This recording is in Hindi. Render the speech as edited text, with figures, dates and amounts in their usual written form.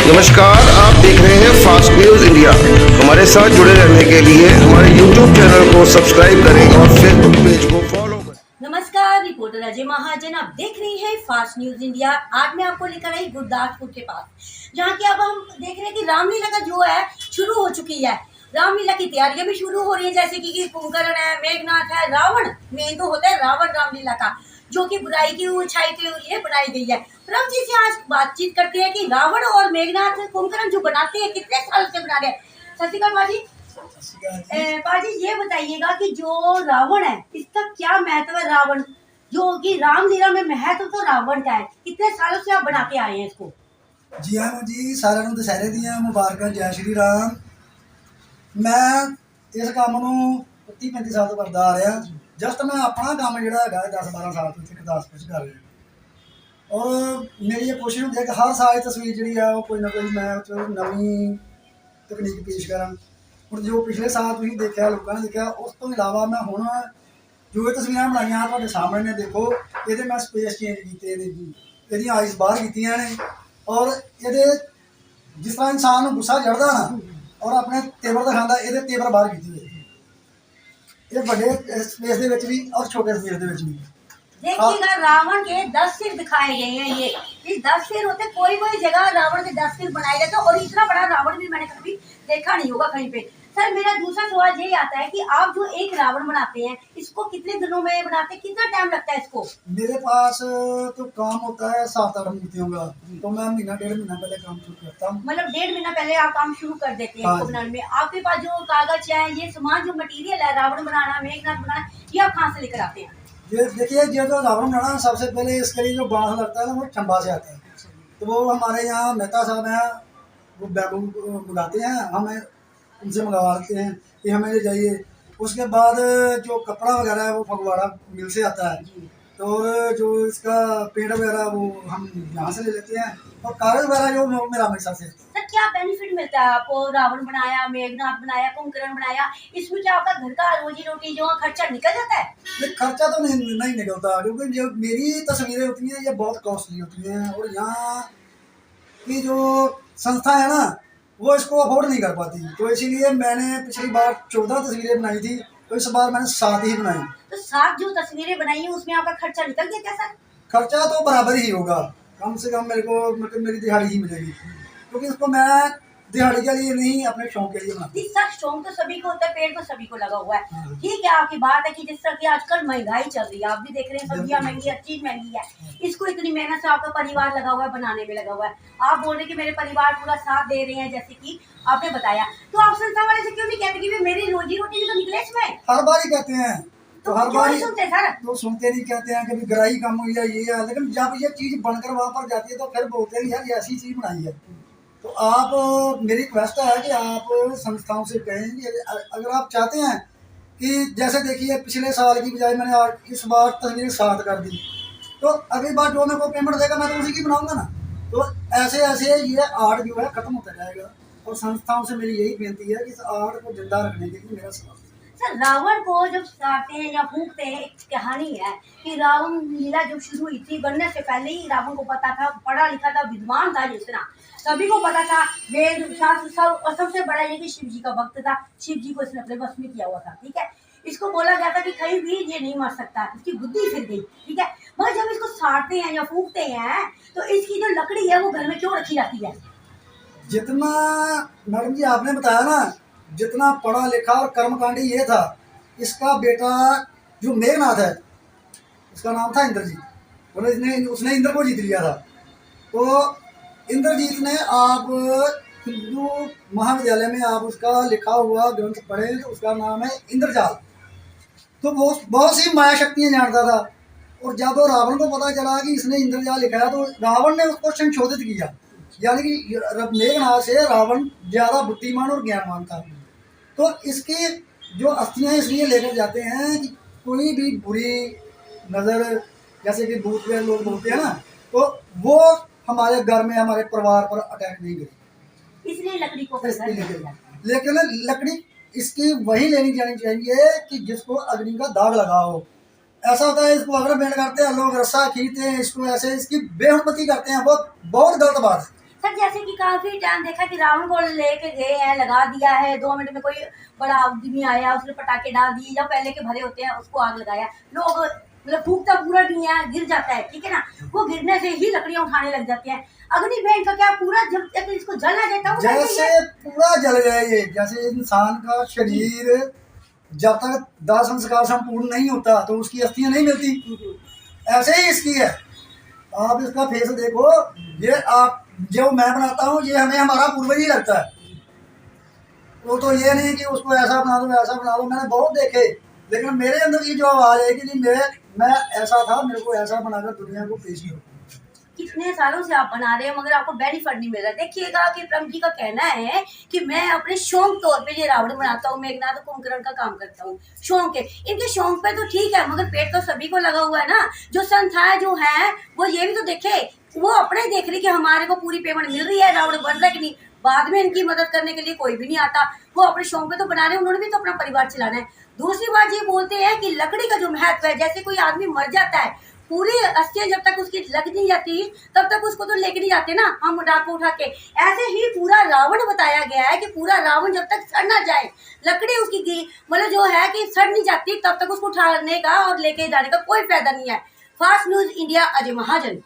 नमस्कार, आप देख रहे हैं फास्ट न्यूज इंडिया। हमारे साथ जुड़े रहने के लिए हमारे यूट्यूब चैनल को सब्सक्राइब करें और फेसबुक पेज को फॉलो करें। नमस्कार, रिपोर्टर अजय महाजन आप देख रही हैं फास्ट न्यूज इंडिया। आज मैं आपको लेकर आई गुरदासपुर के पास, जहाँ की अब हम देख रहे हैं कि रामलीला का जो है शुरू हो चुकी है। रामलीला की तैयारियां भी शुरू हो रही है, जैसे कि कुंभकर्ण है, मेघनाथ है, रावण मेन तो होता है रावण रामलीला का, जो कि बुराई की अच्छाई के लिए बनाई गई है। प्रभु जी से आज बातचीत करते हैं कि रावण और मेघनाथ कुंभकर्ण जो बनाते हैं कितने साल से बना रहे हैं। सत श्री अकाल बाजी। बाजी ये बताइएगा कि जो रावण है इसका क्या महत्व है। रावण जो कि रामलीला में महत्व तो रावण का है, कितने सालों से आप बनाते आए हैं इसको। जी हाँ जी, सारे दशहरे दियां मुबारक। जय श्री राम। मैं इस काम ਨੂੰ 30-35 ਸਾਲ ਤੋਂ ਕਰਦਾ ਆ ਰਿਹਾ। ਜਸਟ मैं अपना काम ਜਿਹੜਾ ਹੈਗਾ 10-12 ਸਾਲ ਤੋਂ ਗੁਰਦਾਸਪੁਰ ਚ ਕਰ ਰਿਹਾ। ਔਰ ਮੇਰੀ ਇਹ ਕੋਸ਼ਿਸ਼ ਹੁੰਦੀ ਹੈ ਕਿ ਹਰ ਸਾਲ ਇਹ ਤਸਵੀਰ ਜਿਹੜੀ ਆ ਉਹ ਕੋਈ ਨਾ ਕੋਈ ਮੈਂ ਉਹ 'ਚ ਨਵੀਂ ਤਕਨੀਕ ਪੇਸ਼ ਕਰਾਂ। ਹੁਣ ਜੋ ਪਿਛਲੇ ਸਾਲ ਤੁਸੀਂ ਦੇਖਿਆ, ਲੋਕਾਂ ਨੇ ਦੇਖਿਆ, ਉਸ ਤੋਂ ਇਲਾਵਾ ਮੈਂ ਹੁਣ ਜੋ ਇਹ ਤਸਵੀਰਾਂ ਬਣਾਈਆਂ ਤੁਹਾਡੇ ਸਾਹਮਣੇ ਨੇ, ਦੇਖੋ ਇਹਦੇ ਮੈਂ ਸਪੇਸ ਚੇਂਜ ਕੀਤੇ ਨੇ ਜੀ, ਇਹਦੀਆਂ ਆਈਸ ਬਾਹਰ ਕੀਤੀਆਂ ਨੇ। ਔਰ ਇਹਦੇ ਜਿਸ ਤਰ੍ਹਾਂ ਇਨਸਾਨ ਨੂੰ ਗੁੱਸਾ ਚੜ੍ਹਦਾ ਨਾ ਔਰ ਆਪਣੇ ਤੇਵਰ ਦਿਖਾਉਂਦਾ, ਇਹਦੇ ਤੇਵਰ ਬਾਹਰ ਕੀਤੇ ਹੋਏ। ਇਹ ਵੱਡੇ स्पेस ਦੇ ਵਿੱਚ ਵੀ और छोटे स्पेस ਦੇ ਵਿੱਚ भी। देखिएगा रावण के 10 सिर दिखाए गए हैं। ये 10 सिर होते, कोई जगह रावण के 10 सिर बनाए जाते, और इतना बड़ा रावण भी मैंने कभी देखा नहीं होगा कहीं पे। सर मेरा दूसरा सवाल यही आता है कि आप जो एक रावण बनाते हैं इसको कितने दिनों में बनाते हैं, कितना टाइम लगता है इसको। मेरे पास तो काम होता है 7-8 मूर्तियों का, तो मैं महीना-1.5 महीना पहले काम शुरू करता हूँ। मतलब 1.5 महीना पहले आप काम शुरू कर देते हैं इसको बनाने में। आपके पास जो कागज है, ये सामान, जो मटेरियल है रावण बनाना, मेघनाथ बनाना, ये आप कहाँ से लेकर आते हैं। ये देखिए, ये जो रावण बनाना सबसे पहले इसके लिए जो बांस लगता है ना वो चंबा से आता है। तो वो हमारे यहाँ मेहता साहब हैं, वो बैम्बू मंगाते हैं, हमें उनसे मंगवा लेते हैं कि हमें ये चाहिए। उसके बाद जो कपड़ा वगैरह है वो फगवाड़ा मिल से आता है, तो जो इसका पेड़ वगैरह वो हम यहाँ से ले लेते हैं, और कागज वगैरह जो मेरा हमेशा से। सर क्या बेनिफिट मिलता है आपको। रावण बनाया, मेघनाथ बनाया, कुंभकर्ण बनाया, इसमें क्या आपका घर का रोजी रोटी जो खर्चा निकल जाता है। ये खर्चा तो नहीं निकलता, क्योंकि जो मेरी तस्वीरें होती हैं ये बहुत कॉस्टली होती हैं, और यहाँ की जो संस्था है ना वो इसको अफोर्ड नहीं कर पाती। तो इसीलिए मैंने पिछली बार 14 तस्वीरें बनाई थी, तो इस बार मैंने 7 ही बनाई। तो 7 जो तस्वीरें बनाई है उसमें आपका खर्चा निकल गया क्या सर। खर्चा तो बराबर ही होगा, कम से कम मेरे को मतलब मेरी दिहाड़ी ही मिलेगी, क्योंकि इसको मैं दिहाड़ी के लिए नहीं अपने शौक के लिए बनाता हूँ। सर शौक तो सभी को होता है, पेड़ तो सभी को लगा हुआ है। ठीक है, आपकी बात है कि जिस तरह की आजकल महंगाई चल रही है, आप भी देख रहे हैं सब्जियां महंगी, हर चीज महंगी है, इसको इतनी मेहनत से आपका परिवार लगा हुआ है, बनाने में लगा हुआ है। आप बोल रहे कि मेरे परिवार पूरा साथ दे रहे हैं, जैसे कि आपने बताया, तो आप संस्था वाले से क्यों नहीं कहते कि मेरी रोजी रोटी भी तो निकले इसमें। हर बार ही कहते हैं, तो हर बार सुनते सर, तो सुनते नहीं, कहते हैं कि ग्राही कम हुई है ये है, लेकिन जब ये चीज बनकर वहां पर जाती है तो फिर बोलते हैं यार ये ऐसी चीज बनाई है। तो आप, मेरी रिक्वेस्ट है कि आप संस्थाओं से कहें कि अगर आप चाहते हैं कि जैसे देखिए पिछले साल की बजाय मैंने इस बार तस्वीरें 7 कर दी, तो अगली बार जो मेरे को पेमेंट देगा मैं तो उसी की बनाऊंगा ना। तो ऐसे ऐसे ये आर्ट जो है खत्म होता जाएगा, और संस्थाओं से मेरी यही बेनती है कि इस आर्ट को जिंदा रखने के लिए मेरा सवाल। सर रावण को जब साड़ते हैं या फूंकते हैं, एक कहानी है कि रावण लीला जब शुरू हुई थी, बनने से पहले ही रावण को पता था, पढ़ा लिखा था, विद्वान था, जिस तरह सभी को पता था, वेद शास्त्र सब, और सबसे बड़ा ये कि शिव जी का भक्त था, शिव जी को इसने अपने वश में किया हुआ था। ठीक है, इसको बोला गया था कि कहीं भी ये नहीं मर सकता, इसकी बुद्धि फिर गई। ठीक है, मगर जब इसको साड़ते हैं या फूंकते हैं तो इसकी जो लकड़ी है वो घर में क्यों रखी जाती है। जितना मैडम जी आपने बताया ना, जितना पढ़ा लिखा और कर्मकांडी ये था, इसका बेटा जो मेघनाथ है, उसका नाम था इंद्रजीत, उसने इंद्र को जीत लिया था। तो इंद्रजीत ने आप हिंदू महाविद्यालय में आप उसका लिखा हुआ ग्रंथ पढ़े, तो उसका नाम है इंद्रजाल। तो वो बहुत सी माया शक्तियाँ जानता था, और जब रावण को पता चला कि इसने इंद्रजाल लिखा है तो रावण ने उसको संशोधित किया, यानी कि मेघनाथ से रावण ज़्यादा बुद्धिमान और ज्ञानवान था। तो इसकी जो अस्थियाँ इसलिए लेकर जाते हैं कि कोई भी बुरी नज़र, जैसे कि भूत प्रेत लोग बोलते हैं ना, तो वो हमारे घर में, हमारे परिवार पर अटैक नहीं करेगी, इसलिए लकड़ी को लेकिन लकड़ी इसकी वही लेनी जानी चाहिए कि जिसको अग्नि का दाग लगा हो। ऐसा होता है, इसको अगर बेंड करते हैं लोग, रस्सा खींचते हैं, इसको ऐसे इसकी बेहुरमती करते हैं, वो बहुत गलत बात है। सर जैसे कि काफी टाइम देखा कि रावण को लेके गए हैं, लगा दिया है, 2 मिनट में कोई बड़ा आदमी आया, उसने पटाखे डाल दिए, या पहले के भरे होते हैं उसको आग लगाया, लोग मतलब फूकता पूरा नहीं है, गिर जाता है, ठीक है ना, वो गिरने से ही लकड़ियां उठाने लग जाती हैं। अग्नि भेंट का क्या पूरा जब तक इसको जल ना देता वो जैसे पूरा जल गया ये, जैसे इंसान का शरीर जब तक दाह संस्कार संपूर्ण नहीं होता तो उसकी अस्थियां नहीं मिलती, ऐसे ही इसकी है। आप इसका फेस देखो, ये आप जो मैं बनाता हूँ ये हमें हमारा पूर्वज ही लगता है। तो ये नहीं कि उसको ऐसा बना दो वैसा बना दो, मैंने बहुत देखे, लेकिन मेरे अंदर की जो आवाज़ है कि नहीं मैं ऐसा था, मेरे को ऐसा बनाकर दुनिया को पेश करो। कितने सालों से आप बना रहे हो मगर आपको बेनिफिट नहीं मिल रहा। देखिएगा कि प्रम जी का कहना है कि मैं अपने शौक तौर पे ये रावण बनाता हूँ, मेघनाथ कुंभकर्ण का काम करता हूँ, शौक है। इनके शौक पे तो ठीक है, मगर पेट तो सभी को लगा हुआ है ना। जो संस्थाएं जो है वो ये भी तो देखे, वो अपने देख रही कि हमारे को पूरी पेमेंट मिल रही है, रावण बन रहा है कि नहीं। बाद में इनकी मदद करने के लिए कोई भी नहीं आता, वो अपने शौक पे तो बना रहे हैं, उन्होंने भी तो अपना परिवार चलाना है। दूसरी बात ये बोलते हैं कि लकड़ी का जो महत्व है, जैसे कोई आदमी मर जाता है, पूरी अस्थियां जब तक उसकी लग नहीं जाती तब तक उसको तो लेके नहीं जाते ना हम रात को उठा के। ऐसे ही पूरा रावण बताया गया है कि पूरा रावण जब तक सड़ ना जाए, लकड़ी उसकी मतलब जो है कि सड़ नहीं जाती, तब तक उसको उठाने का और लेके जाने का कोई फायदा नहीं है। Fast news India, Ajay Mahajan.